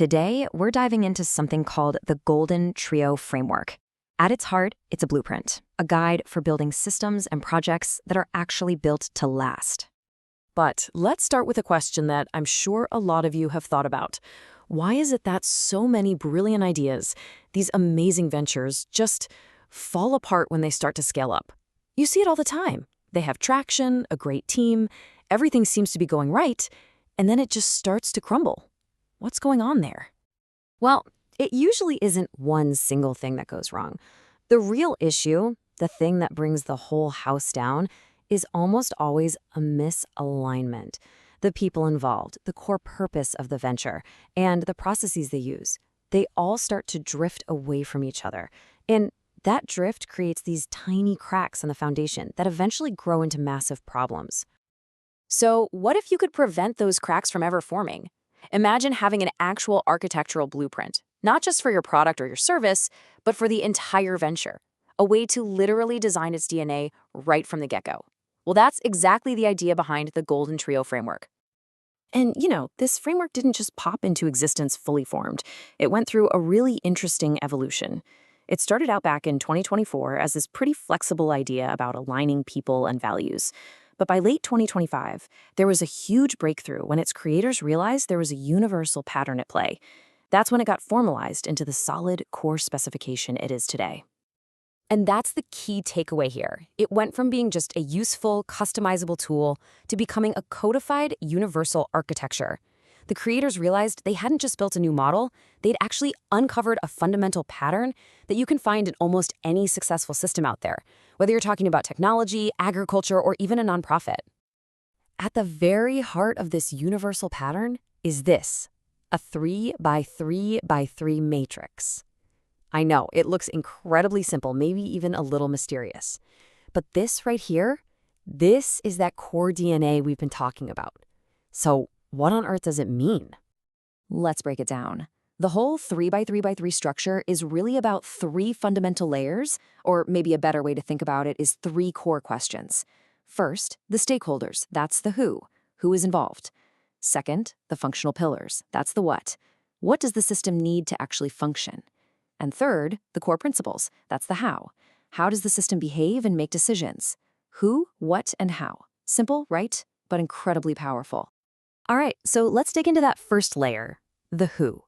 Today, we're diving into something called the GoldenTrio Framework. At its heart, it's a blueprint, a guide for building systems and projects that are actually built to last. But let's start with a question that I'm sure a lot of you have thought about. Why is it that so many brilliant ideas, these amazing ventures, just fall apart when they start to scale up? You see it all the time. They have traction, a great team, everything seems to be going right, and then it just starts to crumble. What's going on there? Well, it usually isn't one single thing that goes wrong. The real issue, the thing that brings the whole house down, is almost always a misalignment. The people involved, the core purpose of the venture, and the processes they use, they all start to drift away from each other. And that drift creates these tiny cracks in the foundation that eventually grow into massive problems. So what if you could prevent those cracks from ever forming? Imagine having an actual architectural blueprint, not just for your product or your service, but for the entire venture, a way to literally design its DNA right from the get-go. Well, that's exactly the idea behind the GoldenTrio Framework. And, this framework didn't just pop into existence fully formed. It went through a really interesting evolution. It started out back in 2024 as this pretty flexible idea about aligning people and values. But by late 2025, there was a huge breakthrough when its creators realized there was a universal pattern at play. That's when it got formalized into the solid core specification it is today. And that's the key takeaway here. It went from being just a useful, customizable tool to becoming a codified, universal architecture. The creators realized they hadn't just built a new model, they'd actually uncovered a fundamental pattern that you can find in almost any successful system out there, whether you're talking about technology, agriculture, or even a nonprofit. At the very heart of this universal pattern is this, a 3 by 3 by 3 matrix. I know, it looks incredibly simple, maybe even a little mysterious. But this right here, this is that core DNA we've been talking about. So what on earth does it mean? Let's break it down. The whole 3 by 3 by 3 structure is really about 3 fundamental layers, or maybe a better way to think about it is 3 core questions. First, the stakeholders, that's the who is involved. Second, the functional pillars, that's the what. What does the system need to actually function? And third, the core principles, that's the how. How does the system behave and make decisions? Who, what, and how. Simple, right? But incredibly powerful. All right, so let's dig into that first layer, the who.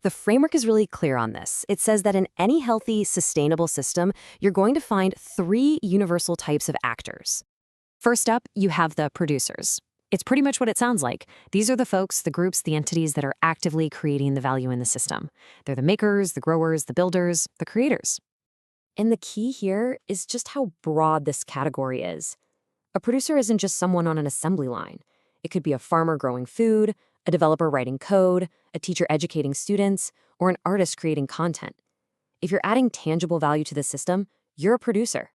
The framework is really clear on this. It says that in any healthy, sustainable system, you're going to find 3 universal types of actors. First up, you have the producers. It's pretty much what it sounds like. These are the folks, the groups, the entities that are actively creating the value in the system. They're the makers, the growers, the builders, the creators. And the key here is just how broad this category is. A producer isn't just someone on an assembly line. It could be a farmer growing food, a developer writing code, a teacher educating students, or an artist creating content. If you're adding tangible value to the system, you're a producer.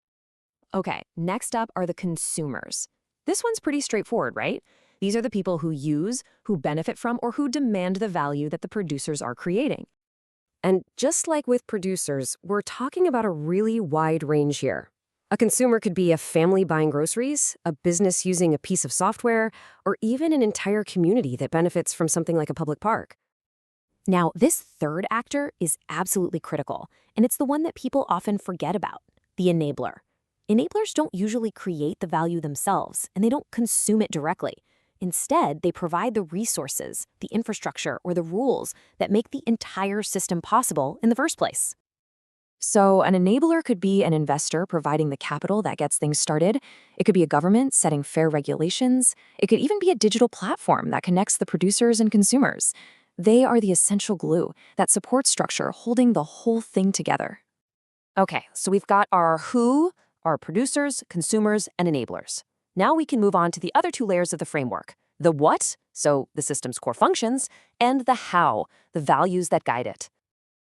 Okay, next up are the consumers. This one's pretty straightforward, right? These are the people who use, who benefit from, or who demand the value that the producers are creating. And just like with producers, we're talking about a really wide range here. A consumer could be a family buying groceries, a business using a piece of software, or even an entire community that benefits from something like a public park. Now, this third actor is absolutely critical, and it's the one that people often forget about, the enabler. Enablers don't usually create the value themselves, and they don't consume it directly. Instead, they provide the resources, the infrastructure, or the rules that make the entire system possible in the first place. So an enabler could be an investor providing the capital that gets things started. It could be a government setting fair regulations. It could even be a digital platform that connects the producers and consumers. They are the essential glue, that support structure holding the whole thing together. Okay, so we've got our who, our producers, consumers, and enablers. Now we can move on to the other 2 layers of the framework. The what, so the system's core functions, and the how, the values that guide it.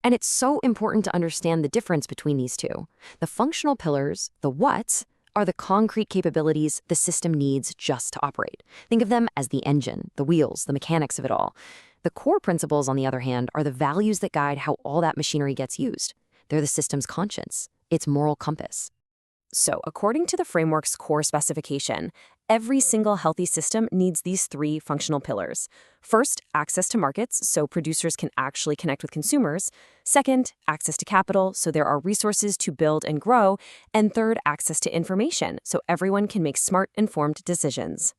And it's so important to understand the difference between these 2. The functional pillars, the what, are the concrete capabilities the system needs just to operate. Think of them as the engine, the wheels, the mechanics of it all. The core principles, on the other hand, are the values that guide how all that machinery gets used. They're the system's conscience, its moral compass. So, according to the framework's core specification, every single healthy system needs these three functional pillars. First, access to markets, so producers can actually connect with consumers. Second, access to capital, so there are resources to build and grow. And third, access to information, so everyone can make smart, informed decisions.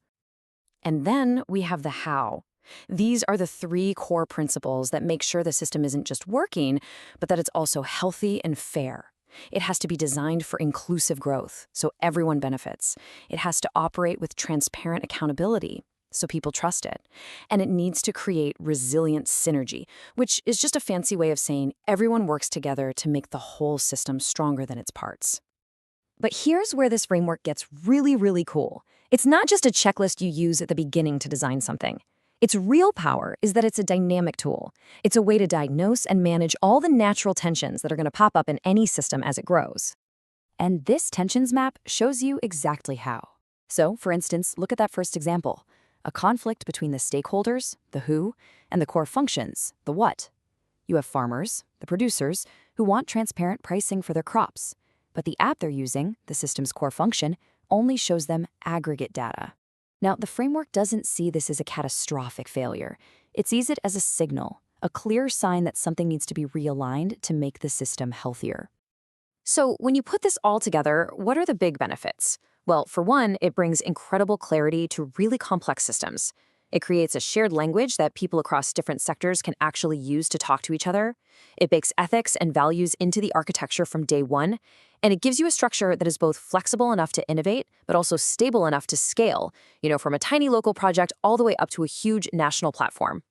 And then we have the how. These are the three core principles that make sure the system isn't just working, but that it's also healthy and fair. It has to be designed for inclusive growth, so everyone benefits. It has to operate with transparent accountability, so people trust it. And it needs to create resilient synergy, which is just a fancy way of saying everyone works together to make the whole system stronger than its parts. But here's where this framework gets really, really cool. It's not just a checklist you use at the beginning to design something. Its real power is that it's a dynamic tool. It's a way to diagnose and manage all the natural tensions that are going to pop up in any system as it grows. And this tensions map shows you exactly how. So, for instance, look at that first example. A conflict between the stakeholders, the who, and the core functions, the what. You have farmers, the producers, who want transparent pricing for their crops. But the app they're using, the system's core function, only shows them aggregate data. Now, the framework doesn't see this as a catastrophic failure. It sees it as a signal, a clear sign that something needs to be realigned to make the system healthier. So, when you put this all together, what are the big benefits? Well, for one, it brings incredible clarity to really complex systems. It creates a shared language that people across different sectors can actually use to talk to each other. It bakes ethics and values into the architecture from day one. And it gives you a structure that is both flexible enough to innovate, but also stable enough to scale, from a tiny local project all the way up to a huge national platform.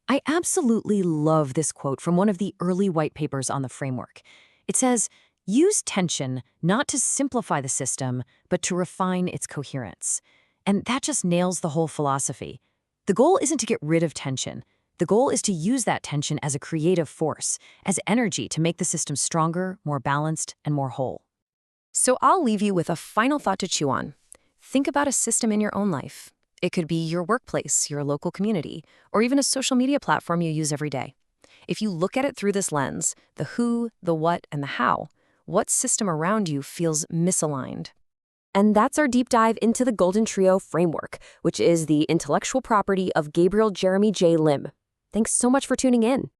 I absolutely love this quote from one of the early white papers on the framework. It says, "Use tension not to simplify the system, but to refine its coherence." And that just nails the whole philosophy. The goal isn't to get rid of tension. The goal is to use that tension as a creative force, as energy to make the system stronger, more balanced, and more whole. So I'll leave you with a final thought to chew on. Think about a system in your own life. It could be your workplace, your local community, or even a social media platform you use every day. If you look at it through this lens, the who, the what, and the how, what system around you feels misaligned? And that's our deep dive into the GoldenTrio Framework, which is the intellectual property of Gabriel Jeremy J. Lim. Thanks so much for tuning in.